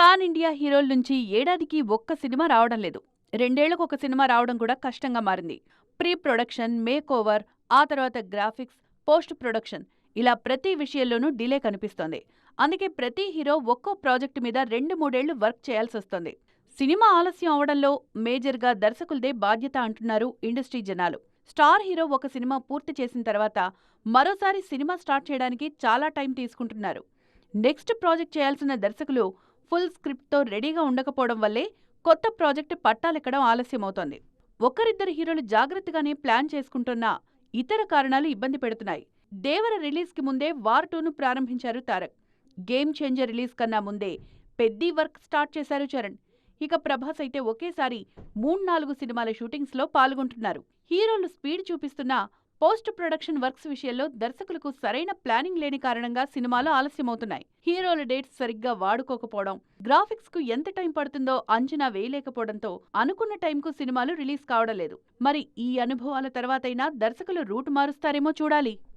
Pan India హీరోల నుంచి ఏడాదికి ఒక్క సినిమా రావడం లేదు. రెండేళ్లకు ఒక సినిమా రావడం కూడా కష్టంగా మారింది. ప్రీ ప్రొడక్షన్, మేక్ ఓవర్, ఆ తర్వాత గ్రాఫిక్స్, పోస్ట్ ప్రొడక్షన్ ఇలా ప్రతి విషయంలోనూ డిలే కనిపిస్తోంది. అందుకే ప్రతి హీరో ఒక్కో ప్రాజెక్టు మీద 2-3 ఏళ్లు వర్క్ చేయాల్సొస్తోంది. సినిమా ఆలస్యం అవడంలో మేజర్గా దర్శకులదే బాధ్యత అంటున్నారు ఇండస్ట్రీ జనాలు. స్టార్ హీరో ఒక సినిమా పూర్తి చేసిన తర్వాత మరోసారి సినిమా స్టార్ట్ చేయడానికి చాలా టైం తీసుకుంటున్నారు. నెక్స్ట్ ప్రాజెక్ట్ చేయాల్సిన దర్శకులు ఫుల్ స్క్రిప్ట్తో రెడీగా ఉండకపోవడం వల్లే కొత్త ప్రాజెక్టు పట్టాలెక్కడం ఆలస్యమవుతోంది. ఒకరిద్దరు హీరోలు జాగ్రత్తగానే ప్లాన్ చేసుకుంటున్నా ఇతర కారణాలు ఇబ్బంది పెడుతున్నాయి. దేవర రిలీజ్కి ముందే వార్ 2ను ప్రారంభించారు తారక్. గేమ్ చేంజర్ రిలీజ్ కన్నా ముందే పెద్ద వర్క్ స్టార్ట్ చేశారు చరణ్. ఇక ప్రభాస్ అయితే ఒకేసారి 3-4 సినిమాల షూటింగ్స్లో పాల్గొంటున్నారు. హీరోలు స్పీడ్ చూపిస్తున్నా పోస్ట్ ప్రొడక్షన్ వర్క్స్ విషయంలో దర్శకులకు సరైన ప్లానింగ్ లేని కారణంగా సినిమాలు ఆలస్యమవుతున్నాయి. హీరోల డేట్స్ సరిగ్గా వాడుకోకపోవడం, గ్రాఫిక్స్ కు ఎంత టైం పడుతుందో అంచనా వేయలేకపోవడంతో అనుకున్న టైంకు సినిమాలు రిలీజ్ కావడం లేదు. మరి ఈ అనుభవాల తర్వాతైనా దర్శకులు రూట్ మారుస్తారేమో చూడాలి.